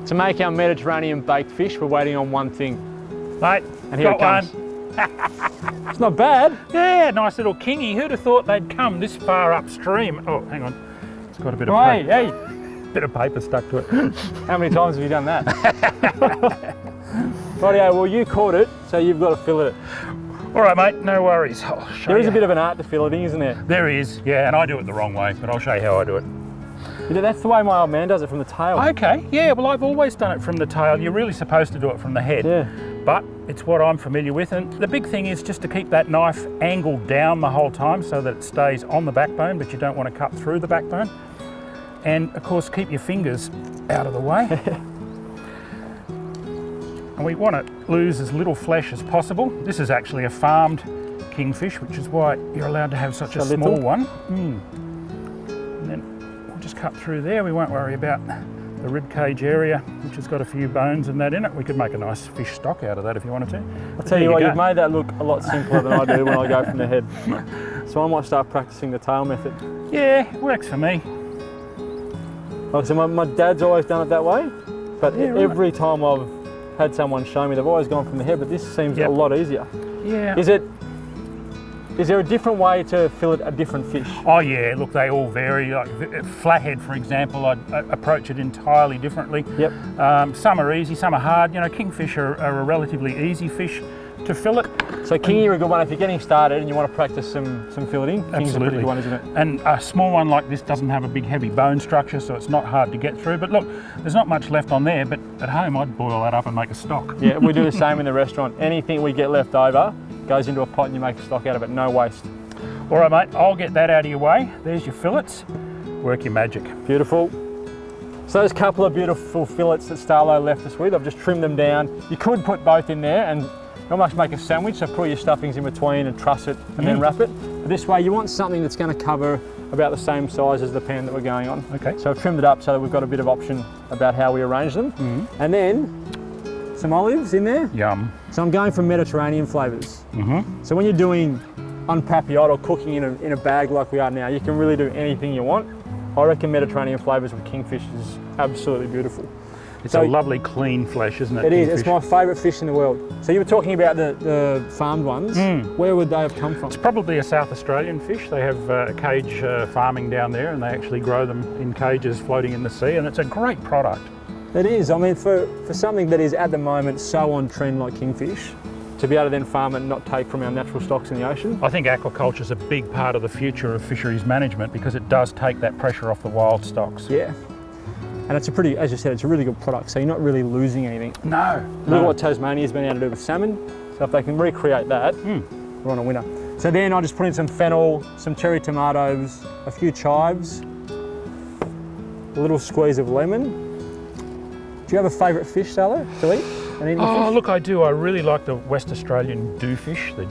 To make our Mediterranean baked fish, we're waiting on one thing. Mate, And here it got comes. one. It's not bad. Yeah, nice little kingy. Who'd have thought they'd come this far upstream? Oh, hang on. It's got a bit of Hey, paper, hey, bit of paper stuck to it. how many times have you done that? Rightio, well you caught it, so you've got to fillet it. All right, mate, no worries. I'll show There is you. a bit of an art to filleting, isn't there? There is, yeah, and I do it the wrong way, but I'll show you how I do it. You know, that's the way my old man does it, from the tail. Okay, yeah, well, I've always done it from the tail. You're really supposed to do it from the head. Yeah. But it's what I'm familiar with, and the big thing is just to keep that knife angled down the whole time so that it stays on the backbone, but you don't want to cut through the backbone. And of course, keep your fingers out of the way. And we want to lose as little flesh as possible. This is actually a farmed kingfish, which is why you're allowed to have such a small little. one. And then we'll just cut through there. We won't worry about the rib cage area, which has got a few bones and that in it. We could make a nice fish stock out of that if you wanted to. I'll tell you what, you've made that look a lot simpler than I do when I go from the head. So I might start practicing the tail method. Yeah, it works for me. Like I said, my dad's always done it that way, but Yeah, right. every time I've had someone show me, they've always gone from the head, but this seems Yep. a lot easier. Yeah. Is there a different way to fillet a different fish? Oh yeah, look, they all vary. Like flathead, for example, I'd approach it entirely differently. Yep. Some are easy, some are hard. You know, kingfish are a relatively easy fish to fillet. So kingy are a good one if you're getting started and you want to practice some filleting. King's a pretty Absolutely. good one, isn't it? And a small one like this doesn't have a big heavy bone structure, so it's not hard to get through. But look, there's not much left on there, but at home I'd boil that up and make a stock. Yeah, we do the same in the restaurant. Anything we get left over goes into a pot and you make a stock out of it, no waste. All right, mate, I'll get that out of your way. There's your fillets. Work your magic. Beautiful. So those couple of beautiful fillets that Starlo left us with, I've just trimmed them down. You could put both in there and almost make a sandwich, so put your stuffings in between and truss it and then wrap it. But this way you want something that's going to cover about the same size as the pan that we're going on. Okay. So I've trimmed it up so that we've got a bit of option about how we arrange them. And then some olives in there. Yum. So I'm going for Mediterranean flavours. So when you're doing unpapillote or cooking in a bag like we are now, you can really do anything you want. I reckon Mediterranean flavours with kingfish is absolutely beautiful. It's So- a lovely clean flesh, isn't it? It is, it's kingfish? my favourite fish in the world. So you were talking about the farmed ones. Where would they have come from? It's probably a South Australian fish. They have cage farming down there, and they actually grow them in cages floating in the sea, and it's a great product. It is, I mean, for something that is at the moment so on trend like kingfish, to be able to then farm it and not take from our natural stocks in the ocean. I think aquaculture is a big part of the future of fisheries management because it does take that pressure off the wild stocks. Yeah. And it's a pretty, as you said, it's a really good product, so you're not really losing anything. No. Look at what Tasmania's been able to do with salmon. So if they can recreate that, we're on a winner. So then I just put in some fennel, some cherry tomatoes, a few chives, a little squeeze of lemon. Do you have a favourite fish, Salo, to eat? An eating Oh, fish? look, I do. I really like the West Australian dewfish, the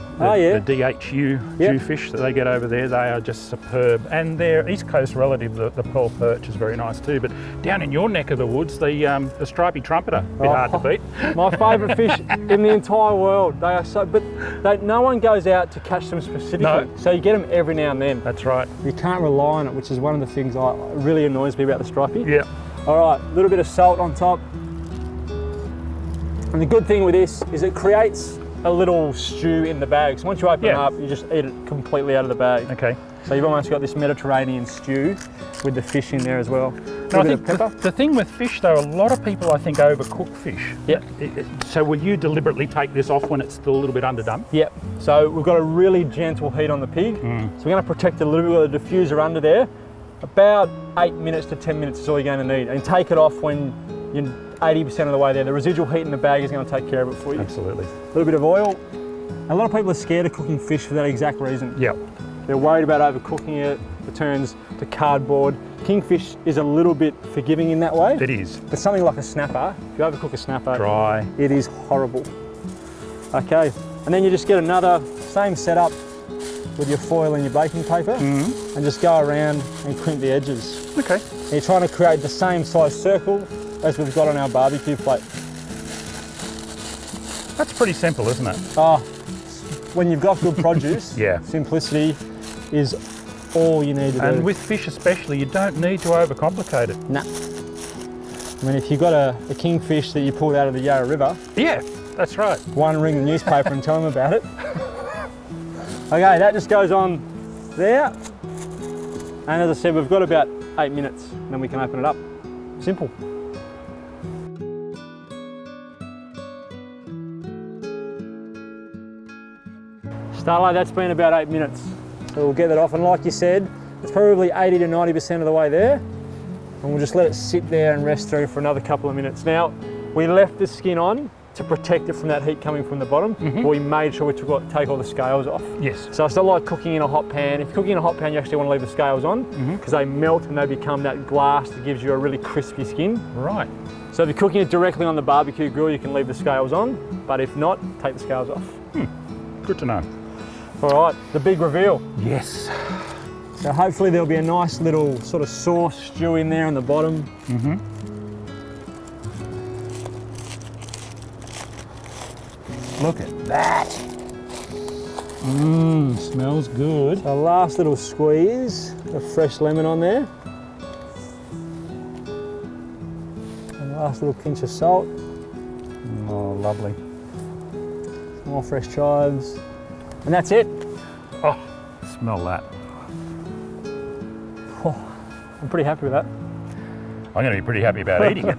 DHU Yep. dewfish that they get over there. They are just superb. And their East Coast relative, the pearl perch, is very nice too. But down in your neck of the woods, the stripy trumpeter, a bit hard to beat. My favourite fish in the entire world. They are so, but no one goes out to catch them specifically. No. So you get them every now and then. That's right. You can't rely on it, which is one of the things that really annoys me about the stripey. Yeah. All right, a little bit of salt on top. And the good thing with this is it creates a little stew in the bag. So once you open it up, you just eat it completely out of the bag. Okay. So you've almost got this Mediterranean stew with the fish in there as well. Now, A I bit of think pepper. the thing with fish, though, a lot of people, I think, overcook fish. Yep. So will you deliberately take this off when it's still a little bit underdone? Yep. So we've got a really gentle heat on the pig. So we're going to protect it a little bit with a diffuser under there. About 8 minutes to 10 minutes is all you're going to need. And take it off when you're 80% of the way there. The residual heat in the bag is going to take care of it for you. Absolutely. A little bit of oil. A lot of people are scared of cooking fish for that exact reason. Yep. They're worried about overcooking it, it turns to cardboard. Kingfish is a little bit forgiving in that way. It is. But something like a snapper, if you overcook a snapper, Dry. it is horrible. Okay, and then you just get another same setup with your foil and your baking paper and just go around and crimp the edges. Okay. And you're trying to create the same size circle as we've got on our barbecue plate. That's pretty simple, isn't it? When you've got good produce, Yeah. simplicity is all you need to do. And with fish especially, you don't need to overcomplicate it. Nah. I mean, if you've got a kingfish that you pulled out of the Yarra River, Yeah, that's right. one, ring the newspaper and tell them about it. Okay, that just goes on there. And as I said, we've got about 8 minutes, and then we can open it up. Simple. Starlight, that's been about 8 minutes. So we'll get that off, and like you said, it's probably 80 to 90% of the way there. And we'll just let it sit there and rest through for another couple of minutes. Now, we left the skin on to protect it from that heat coming from the bottom, but we made sure we take all the scales off. Yes. So it's not like cooking in a hot pan. If you're cooking in a hot pan, you actually want to leave the scales on because they melt and they become that glass that gives you a really crispy skin. Right. So if you're cooking it directly on the barbecue grill, you can leave the scales on, but if not, take the scales off. Good to know. All right, the big reveal. Yes. So hopefully there'll be a nice little sort of sauce stew in there on the bottom. Look at that. Smells good. So last little squeeze of fresh lemon on there. And last little pinch of salt. Oh, lovely. More fresh chives. And that's it. Oh, smell that. I'm pretty happy with that. I'm going to be pretty happy about eating it.